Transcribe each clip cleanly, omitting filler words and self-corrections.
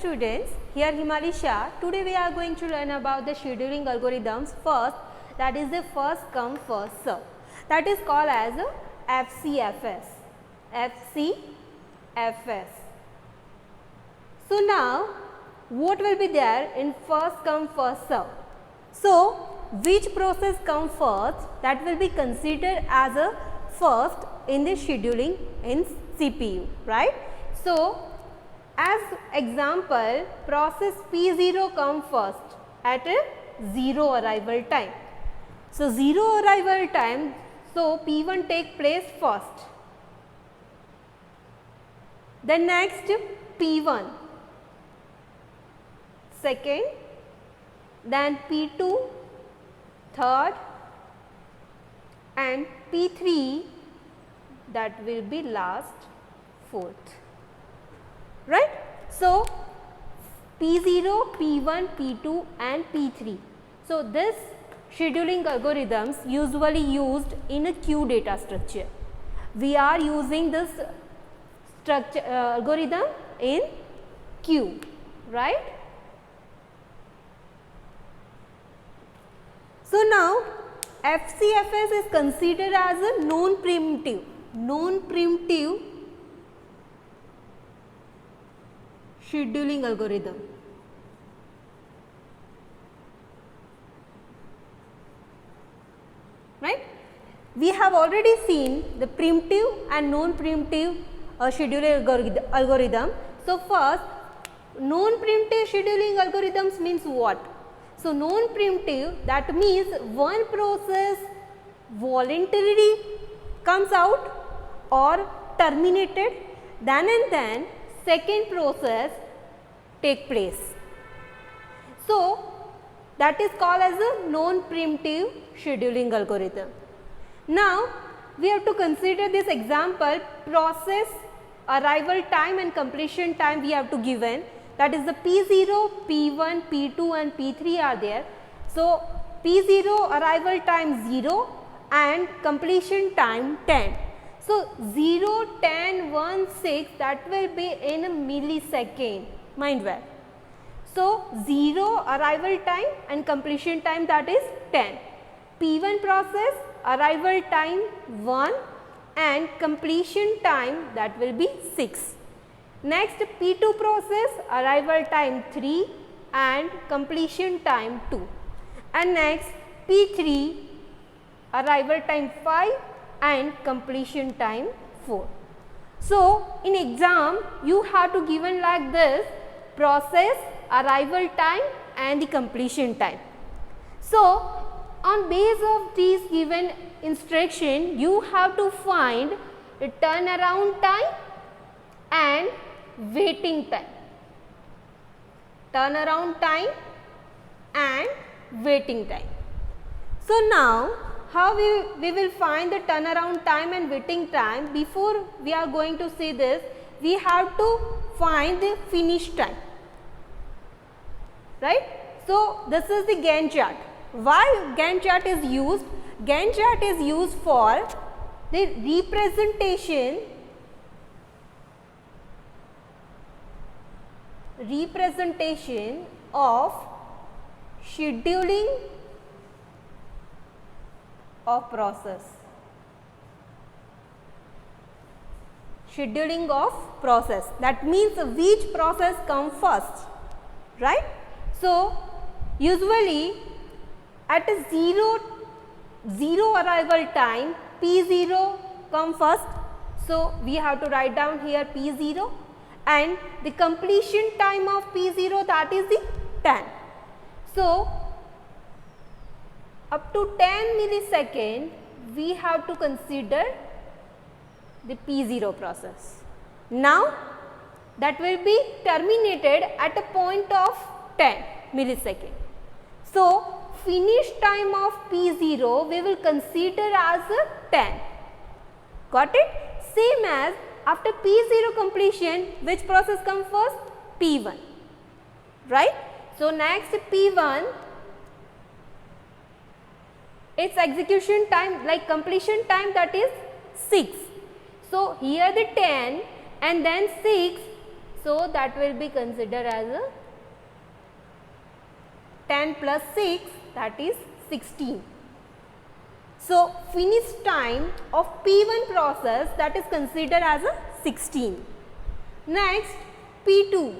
students, here Himali Shah. Today we are going to learn about the scheduling algorithms. First, that is the first come first serve, that is called as FCFS. FCFS. So now what will be there in first come first serve? So which process come first, that will be considered as a first in the scheduling in CPU, right? So as example, process P0 come first at a 0 arrival time. So 0 arrival time, so P1 take place first. Then next P1 second, then P2 third, and P3 that will be last fourth, right. So P0, P1, P2 and P3. So this scheduling algorithms usually used in a queue data structure. We are using this structure algorithm in queue, right. So now FCFS is considered as a non-preemptive scheduling algorithm. Right? We have already seen the preemptive and non-preemptive scheduling algorithm. So first, non-preemptive scheduling algorithms means what? So non-preemptive, that means one process voluntarily comes out or terminated, then and then second process take place. So that is called as a non-preemptive scheduling algorithm. Now we have to consider this example, process arrival time and completion time we have to given, that is the P0, P1, P2 and P3 are there. So P0 arrival time 0 and completion time 10. So 0, 10, 1, 6, that will be in a millisecond, mind well. So 0 arrival time and completion time, that is 10. P1 process arrival time 1 and completion time, that will be 6. Next P2 process arrival time 3 and completion time 2. And next P3 arrival time 5 and completion time 4. So in exam you have to given like this, process arrival time and the completion time. So on base of these given instruction, you have to find the turnaround time and waiting time. Turnaround time and waiting time. So now how we will find the turnaround time and waiting time? Before we are going to see this, we have to find the finish time, right. So this is the Gantt chart. Why Gantt chart is used? Gantt chart is used for the representation of scheduling of process. Scheduling of process, that means which process come first, right. So usually at a 0 arrival time, P0 come first. So we have to write down here P0 and the completion time of P0, that is the 10. So up to 10 millisecond we have to consider the P0 process. Now that will be terminated at a point of 10 millisecond. So finish time of P0 we will consider as 10. Got it? Same as after P0 completion, which process comes first? P1, right. So next P1, its execution time, like completion time, that is 6. So here the 10 and then 6. So that will be considered as a 10 plus 6, that is 16. So finish time of P1 process, that is considered as a 16. Next P2,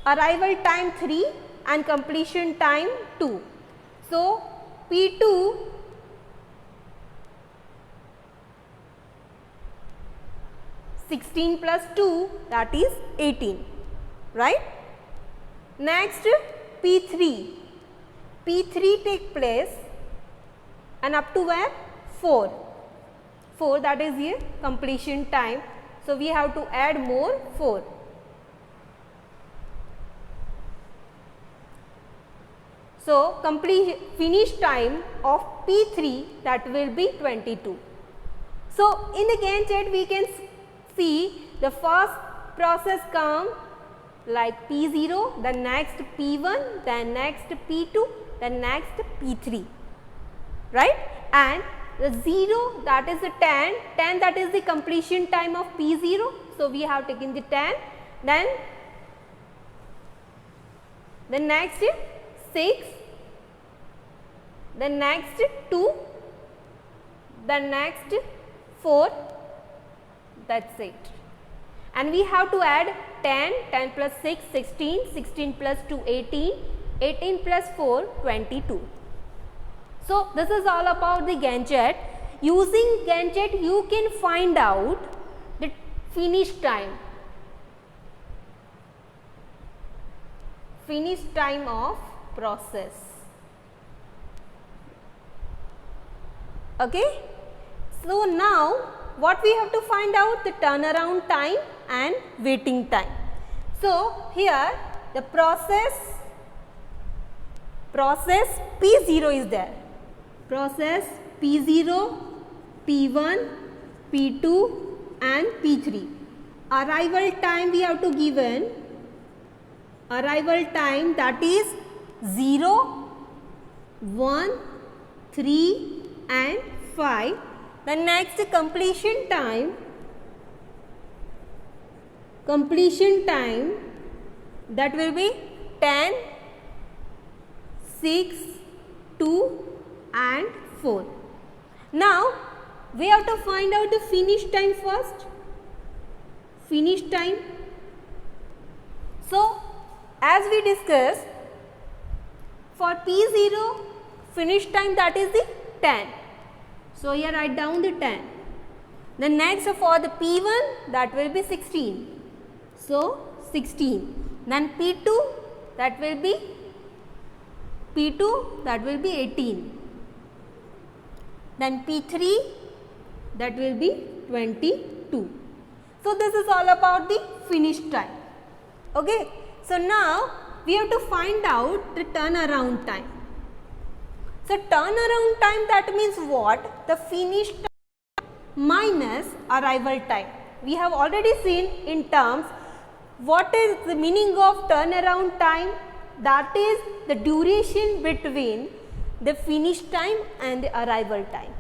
arrival time 3 and completion time 2. So P2 16 plus 2, that is 18, right? Next P3, P3 take place and up to where? 4, that is here completion time. So we have to add more 4. So finish time of P3, that will be 22. So in the Gantt chart we can see the first process come like P0, the next P1, then next P2, then next P3, right? And the 0, that is the 10, that is the completion time of P0. So we have taken the 10, then the next 6, the next 2, the next 4, that's it. And we have to add 10, 10 plus 6, 16, 16 plus 2, 18, 18 plus 4, 22. So this is all about the Gantt chart. Using Gantt chart you can find out the finish time of process. Okay. So now what we have to find out? The turnaround time and waiting time. So here the process P0 is there. Process P0, P1, P2 and P3. Arrival time we have to given. Arrival time, that is 0, 1, 3 and 5. The next completion time that will be 10, 6, 2 and 4. Now we have to find out the finish time first. Finish time. So as we discussed, for P0 finish time, that is the 10. So here write down the 10. The next for the P1, that will be 16. So 16. Then P2, that will be 18. Then P3, that will be 22. So this is all about the finish time. Okay. So now we have to find out the turnaround time. So turnaround time, that means what? The finish time minus arrival time. We have already seen in terms what is the meaning of turnaround time. That is the duration between the finish time and the arrival time.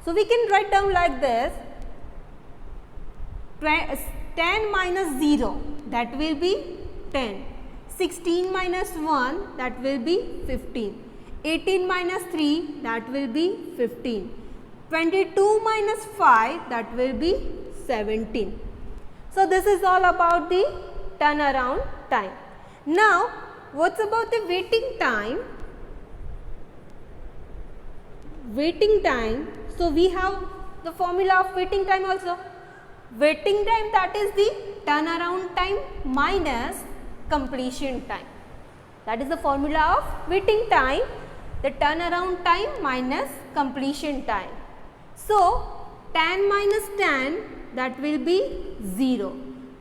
So we can write down like this: 10 minus 0, that will be 10. 16 minus 1, that will be 15. 18 minus 3, that will be 15. 22 minus 5, that will be 17. So this is all about the turnaround time. Now what's about the waiting time? Waiting time. So we have the formula of waiting time also. Waiting time, that is the turnaround time minus completion time. That is the formula of waiting time, the turnaround time minus completion time. So 10 minus 10, that will be 0.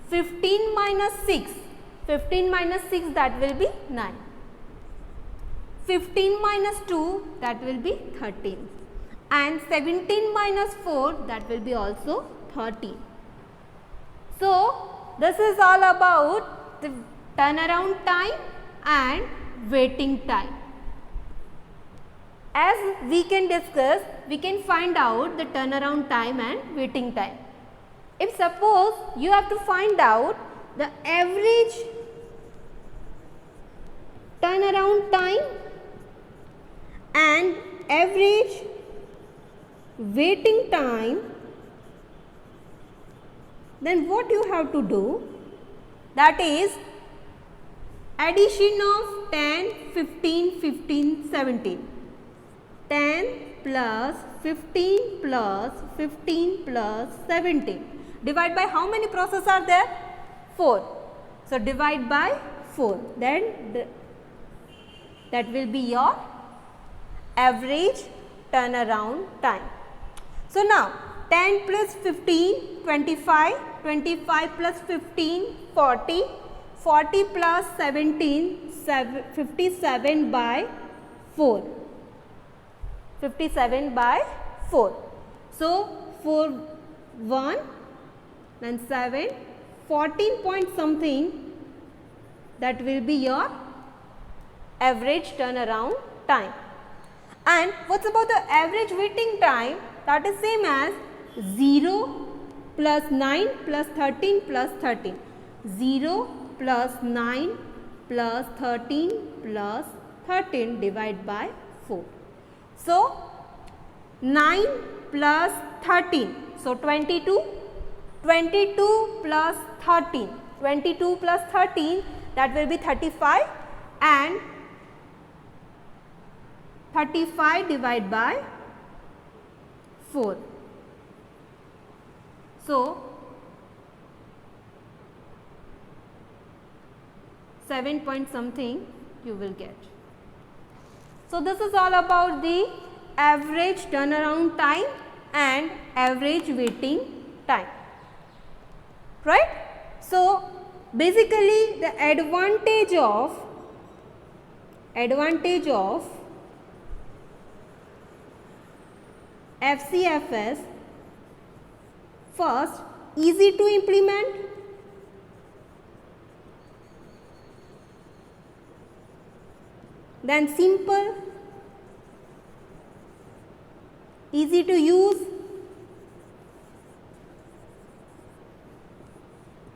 15 minus 6, 15 minus 6, that will be 9. 15 minus 2, that will be 13. And 17 minus 4, that will be also 13. So this is all about the turnaround time and waiting time. As we can discuss, we can find out the turnaround time and waiting time. if suppose you have to find out the average turnaround time and average waiting time, then what you have to do, that is addition of 10, 15, 15, 17. 10 plus 15 plus 15 plus 17. Divide by how many processes are there? 4. So, divide by 4. Then that will be your average turnaround time. So, now 10 plus 15, 25, 25 plus 15, 40, 40 plus 17, 57 by 4. 57 by 4. So, 4 1 then 7 14 point something, that will be your average turnaround time. And what is about the average waiting time? That is same as 0 plus 9 plus 13 plus 13. 0 plus 9 plus 13 plus 13 divided by 4. So, 9 plus 13. So, 22. 22 plus 13. 22 plus 13, that will be 35, and 35 divided by 4. So, 7 point something you will get. So, this is all about the average turnaround time and average waiting time, right. So, basically the advantage of FCFS, first, easy to implement, then simple, easy to use.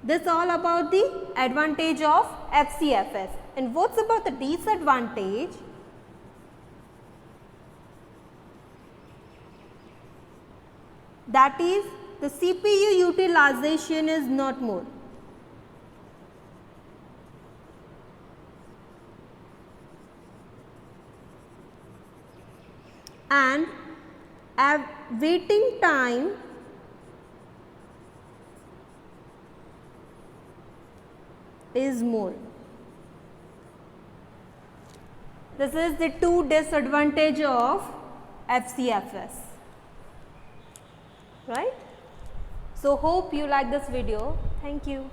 This all about the advantage of FCFS. And what's about the disadvantage? That is, the CPU utilization is not more. And waiting time is more. This is the two disadvantage of FCFS, right. So, hope you like this video. Thank you.